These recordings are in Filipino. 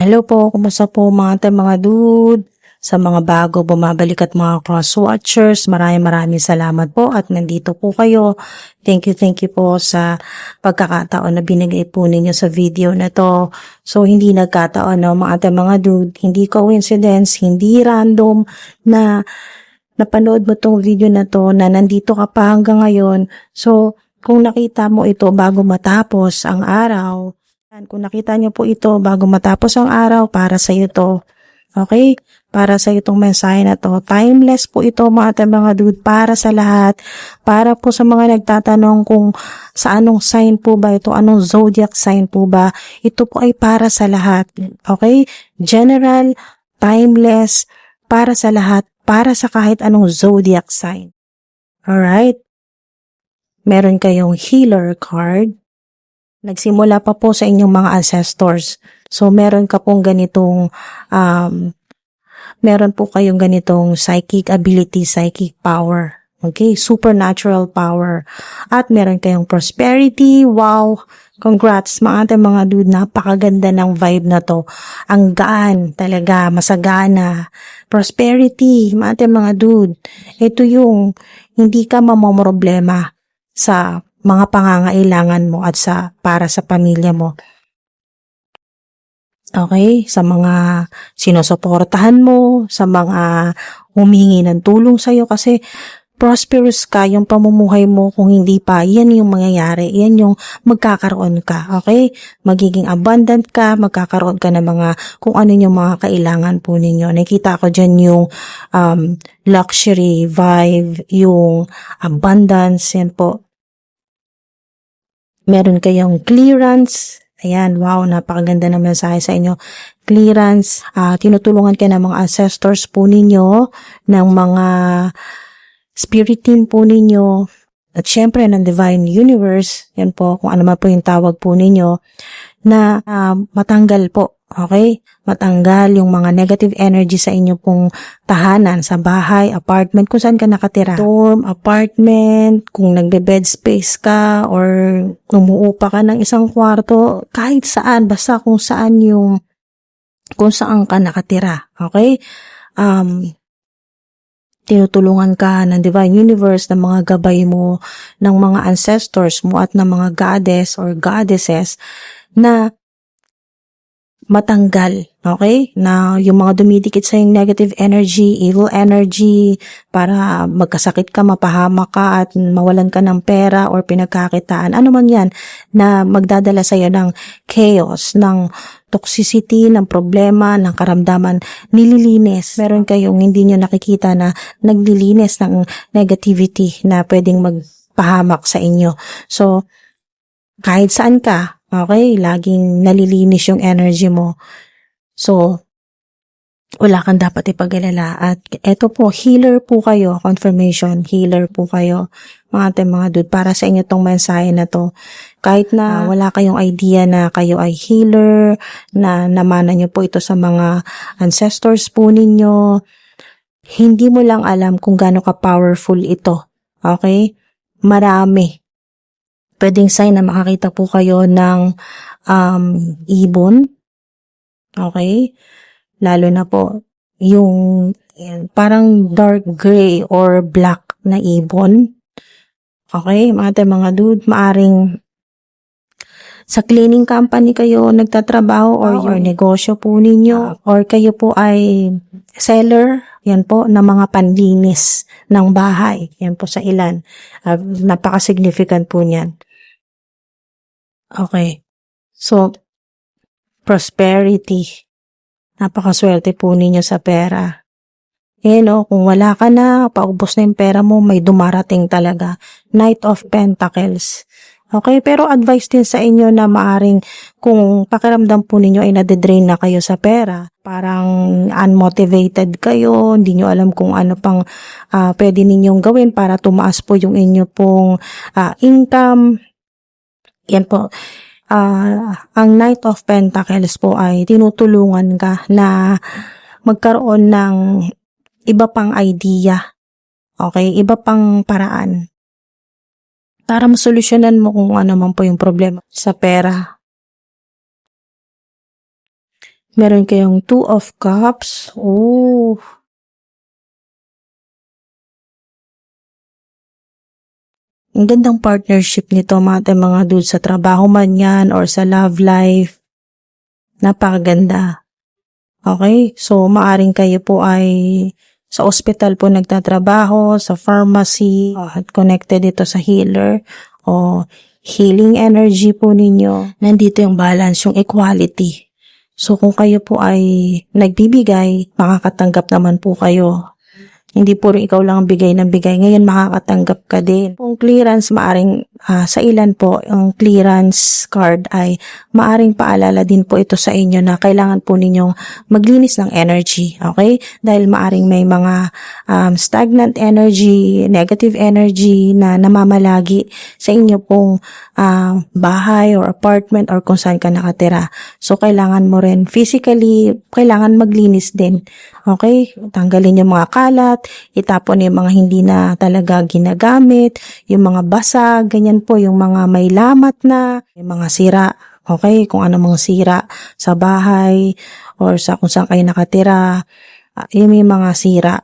Hello po, kumusta po mga dude? Sa mga bago bumabalik at mga cross-watchers, maraming salamat po at nandito po kayo. Thank you po sa pagkakataon na binigay po ninyo sa video na to. So, hindi nagkataon no, mga dude, hindi coincidence, hindi random na napanood mo tong video na to na nandito ka pa hanggang ngayon. So, kung nakita mo ito bago matapos ang araw, kung nakita niyo po ito bago matapos ang araw, para sa iyo to. Okay? Para sa itong mensahe na to. Timeless po ito mga dude, para sa lahat. Para po sa mga nagtatanong kung sa anong sign po ba ito, anong zodiac sign po ba. Ito po ay para sa lahat. Okay? General, timeless, para sa lahat, para sa kahit anong zodiac sign. Alright? Meron kayong healer card. Nagsimula pa po sa inyong mga ancestors. So, meron ka pong ganitong, meron po kayong ganitong psychic ability, psychic power. Okay? Supernatural power. At meron kayong prosperity. Wow! Congrats mga dude. Napakaganda ng vibe na to. Ang gaan talaga, masagana. Prosperity, mga dude. Ito yung hindi ka mamomroblema sa mga pangangailangan mo at para sa pamilya mo. Okay? Sa mga sinusuportahan mo, sa mga humingi ng tulong sa'yo kasi prosperous ka yung pamumuhay mo. Kung hindi pa, yan yung mangyayari. Yan yung magkakaroon ka. Okay? Magiging abundant ka, magkakaroon ka ng mga kung ano yung mga kailangan po ninyo. Nakita ko dyan yung luxury vibe, yung abundance, yan po. Meron kayong clearance. Ayan, wow, napakaganda ng mensahe sa inyo. Clearance, tinutulungan kayo ng mga ancestors po ninyo, ng mga spirit team po ninyo, at syempre ng Divine Universe, yan po, kung ano man po yung tawag po ninyo, na matanggal po. Okay? Matanggal yung mga negative energy sa inyo pong tahanan, sa bahay, apartment, kung saan ka nakatira. Dorm, apartment, kung nagbe-bed space ka, or umuupa ka ng isang kwarto, kahit saan, basta kung saan ka nakatira. Okay? Tinutulungan ka ng Divine Universe, ng mga gabay mo, ng mga ancestors mo, at ng mga goddess or goddesses, na matanggal, okay? Na yung mga dumidikit sa yung negative energy, evil energy, para magkasakit ka, mapahamak ka, at mawalan ka ng pera or pinagkakitaan. Ano man yan na magdadala sa iyo ng chaos, ng toxicity, ng problema, ng karamdaman, nililinis. Meron kayong hindi nyo nakikita na naglilinis ng negativity na pwedeng magpahamak sa inyo. So, kahit saan ka, okay, laging nalilinis yung energy mo. So, wala kang dapat ipag-alala. At eto po, healer po kayo, confirmation, healer po kayo, mga dude, para sa inyo tong mensahe na to. Kahit na wala kayong idea na kayo ay healer, na namana nyo po ito sa mga ancestors po ninyo, hindi mo lang alam kung gaano ka-powerful ito. Okay? Marami. Pwedeng sign na makakita po kayo ng ibon. Okay? Lalo na po yung parang dark gray or black na ibon. Okay? Mga dude, maaring sa cleaning company kayo nagtatrabaho or your negosyo po ninyo or kayo po ay seller, yan po, ng mga panlinis ng bahay. Yan po sa ilan. Napaka-significant po niyan. Okay. So, prosperity. Napakaswerte po ninyo sa pera. Kung wala ka na, paubos na yung pera mo, may dumarating talaga. Knight of Pentacles. Okay, pero advice din sa inyo na maaring kung pakiramdam po ninyo ay nade-drain na kayo sa pera, parang unmotivated kayo, hindi nyo alam kung ano pang pwede ninyong gawin para tumaas po yung inyo pong income. Yan po. Ang Knight of Pentacles po ay tinutulungan ka na magkaroon ng iba pang idea. Okay? Iba pang paraan. Para masolusyonan mo kung ano man po yung problema sa pera. Meron kayong Two of Cups. Oh, ang gandang partnership nito mga dude, sa trabaho man yan or sa love life. Napakaganda. Okay? So, maaring kayo po ay sa ospital po nagtatrabaho, sa pharmacy, at connected ito sa healer o healing energy po ninyo. Nandito yung balance, yung equality. So, kung kayo po ay nagbibigay, makakatanggap naman po kayo. Hindi puro ikaw lang ang bigay ng bigay. Ngayon, makakatanggap ka din. Kung clearance, maaring sa ilan po, ang clearance card ay maaring paalala din po ito sa inyo na kailangan po ninyong maglinis ng energy. Okay? Dahil maaring may mga stagnant energy, negative energy na namamalagi sa inyo pong bahay or apartment or kung saan ka nakatira. So, kailangan mo rin physically, kailangan maglinis din. Okay? Tanggalin yung mga kalat, itapon yung mga hindi na talaga ginagamit, yung mga basag, ganyan po, yung mga may lamat na, yung mga sira. Okay? Kung ano mga sira sa bahay or sa kung saan kayo nakatira, yung may mga sira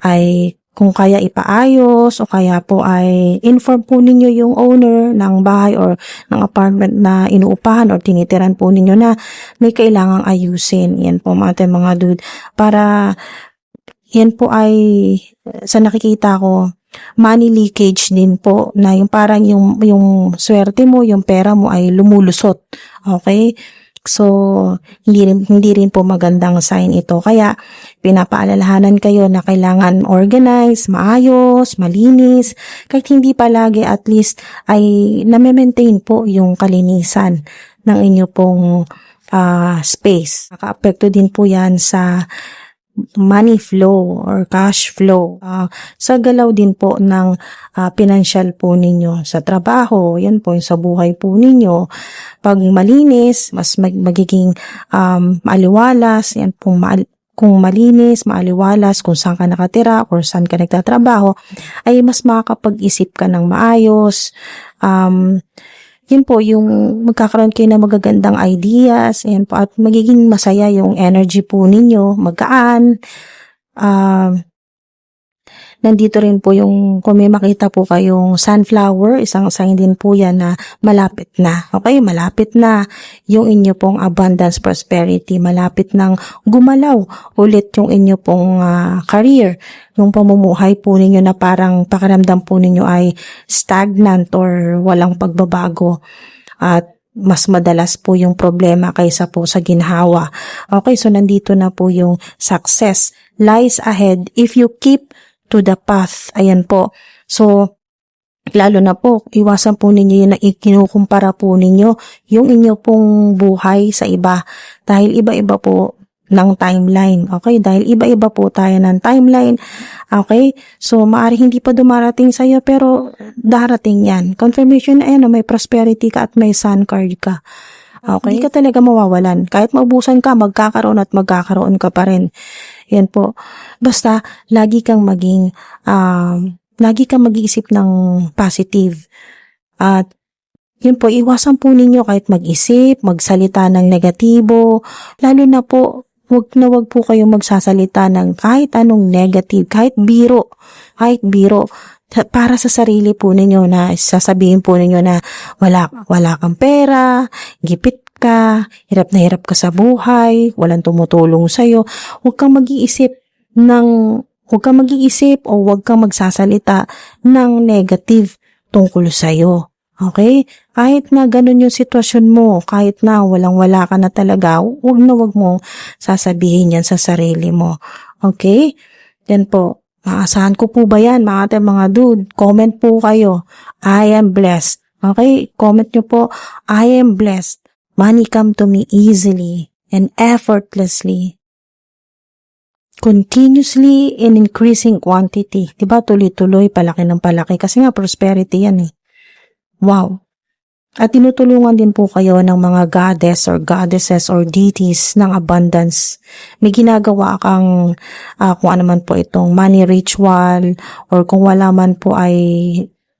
ay kung kaya ipaayos o kaya po ay inform po ninyo yung owner ng bahay or ng apartment na inuupahan or tinitiran po ninyo na may kailangang ayusin. Yan po mga dude. Para yan po ay sa nakikita ko, money leakage din po na yung parang yung swerte mo, yung pera mo ay lumulusot. Okay? So, hindi rin po magandang sign ito. Kaya, pinapaalalahanan kayo na kailangan organize, maayos, malinis. Kahit hindi palagi, at least ay na-maintain po yung kalinisan ng inyo pong space. Naka-apekto din po yan sa money flow or cash flow. Sa galaw din po ng financial po ninyo sa trabaho, yan po yung sa buhay po ninyo. Pag malinis, mas magiging maaliwalas, yan po kung malinis, maaliwalas, kung saan ka nakatira or saan ka nagtatrabaho, ay mas makakapag-isip ka ng maayos. Yun po, yung magkakaroon kayo ng magagandang ideas, yan po, at magiging masaya yung energy po ninyo, magaan. Nandito rin po yung, kung may makita po kayong sunflower, isang sign din po yan na malapit na. Okay, malapit na yung inyo pong abundance, prosperity, malapit nang gumalaw ulit yung inyo pong career, yung pamumuhay po ninyo na parang pakiramdam po ninyo ay stagnant or walang pagbabago. At mas madalas po yung problema kaysa po sa ginhawa. Okay, so nandito na po yung success lies ahead if you keep to the path. Ayan po. So, lalo na po, iwasan po ninyo yung kinukumpara po ninyo yung inyo pong buhay sa iba. Dahil iba-iba po ng timeline. Okay? Dahil iba-iba po tayo ng timeline. Okay? So, maaari hindi pa dumarating sa'yo pero darating yan. Confirmation na yan, may prosperity ka at may sun card ka. Okay? Hindi ka talaga mawawalan. Kahit maubusan ka, magkakaroon at magkakaroon ka pa rin. Yan po. Basta, lagi kang mag-iisip ng positive. At, yun po, iwasan po ninyo kahit mag-isip, magsalita ng negatibo. Lalo na po, wag po kayong magsasalita ng kahit anong negative, kahit biro. Para sa sarili po ninyo na sasabihin po ninyo na wala kang pera, gipit ka, hirap na hirap ka sa buhay, walang tumutulong sa'yo. Huwag kang mag-iisip o huwag kang magsasalita ng negative tungkol sa'yo. Okay? Kahit na ganun yung sitwasyon mo, kahit na walang-wala ka na talaga, huwag mo sasabihin yan sa sarili mo. Okay? Yan po. Maasahan ko po ba yan, mga dude? Comment po kayo. I am blessed. Okay? Comment nyo po, I am blessed. Money come to me easily and effortlessly. Continuously in increasing quantity. Diba? Tuloy-tuloy, palaki ng palaki. Kasi nga, prosperity yan eh. Wow. At tinutulungan din po kayo ng mga goddess or goddesses or deities ng abundance. May ginagawa kang kung ano man po itong money ritual or kung wala man po ay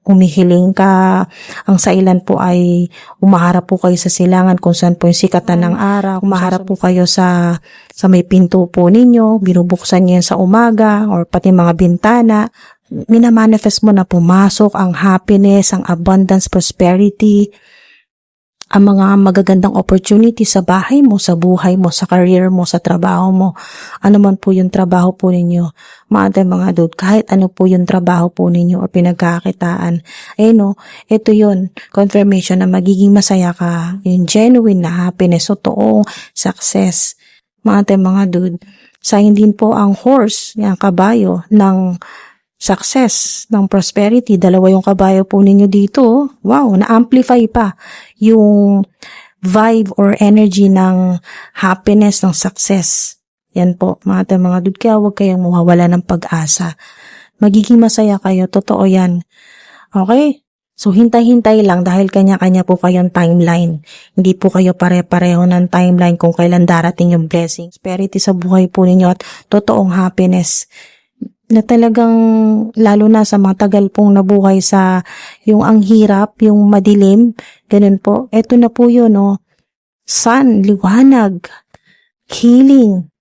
humihiling ka, ang sa ilan po ay umaharap po kayo sa silangan kung saan po yung sikatan ng araw, umaharap po kayo sa may pinto po ninyo, binubuksan niyo yan sa umaga or pati mga bintana, minamanifest mo na pumasok ang happiness, ang abundance, prosperity, ang mga magagandang opportunity sa bahay mo, sa buhay mo, sa career mo, sa trabaho mo. Ano man po yung trabaho po ninyo, mga dude, kahit ano po yung trabaho po ninyo o pinagkakitaan, no, ito yun, confirmation na magiging masaya ka, yung genuine na happiness, totoong success. Mga dude, sayang din po ang horse, yung kabayo, ng success, ng prosperity. Dalawa yung kabayo po ninyo dito. Wow, na-amplify pa yung vibe or energy ng happiness, ng success. Yan po, mga dude. Kaya huwag kayong mawawala ng pag-asa. Magiging masaya kayo. Totoo yan. Okay? So, hintay-hintay lang dahil kanya-kanya po kayong timeline. Hindi po kayo pare-pareho ng timeline kung kailan darating yung blessing. Prosperity sa buhay po ninyo at totoong happiness na talagang lalo na sa mga tagal pong nabuhay sa yung ang hirap, yung madilim, ganun po. Eto na po yun, sun, liwanag, healing,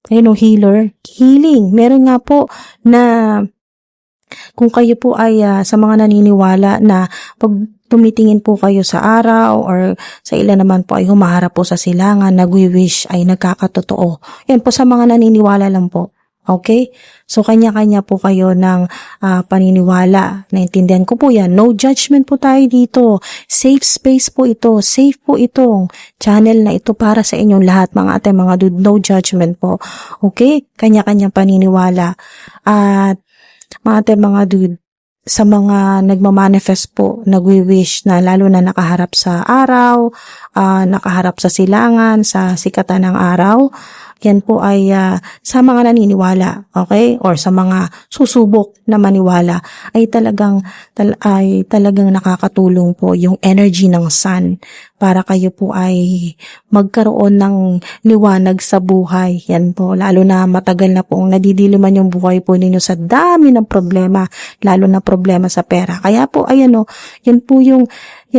healer, healing. Meron nga po na kung kayo po ay sa mga naniniwala na pag tumitingin po kayo sa araw or sa ilan naman po ay humaharap po sa silangan, nagwi-wish ay nagkakatotoo. Yan po sa mga naniniwala lang po. Okay? So, kanya-kanya po kayo ng paniniwala. Naintindihan ko po yan. No judgment po tayo dito. Safe space po ito. Safe po itong channel na ito para sa inyong lahat, mga ate, mga dude. No judgment po. Okay? Kanya-kanya paniniwala. At, mga ate, mga dude, sa mga nagmamanifest po, nagwi-wish na lalo na nakaharap sa araw, nakaharap sa silangan, sa sikatan ng araw, yan po ay sa mga naniniwala, okay? Or sa mga susubok na maniwala ay talagang nakakatulong po yung energy ng sun para kayo po ay magkaroon ng liwanag sa buhay. Yan po, lalo na matagal na pong nadidiliman yung buhay po ninyo sa dami ng problema, lalo na problema sa pera. Kaya po, ayan yan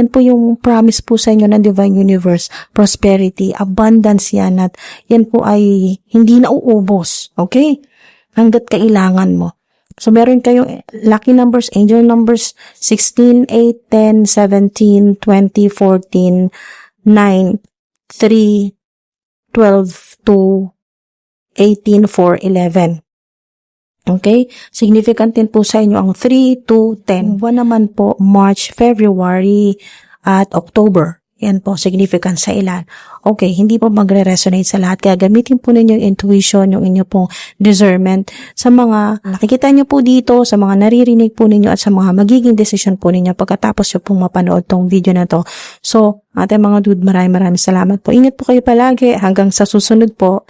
po yung promise po sa inyo ng Divine Universe, prosperity, abundance yan at yan po ay hindi na uubos, okay? Hanggat kailangan mo. So, meron kayong lucky numbers, angel numbers, 16, 8, 10, 17, 20, 14, 9, 3, 12, 2, 18, 4, 11. Okay? Significant din po sa inyo ang 3, 2, 10. Buwan naman po, March, February, at October. Yan po, significant sa ilan. Okay, hindi po magre-resonate sa lahat. Kaya gamitin po ninyo yung intuition, yung inyo pong discernment sa mga nakikita nyo po dito, sa mga naririnig po ninyo at sa mga magiging decision po ninyo pagkatapos nyo pong mapanood tong video na to. So, ating mga dude, maraming salamat po. Ingat po kayo palagi hanggang sa susunod po.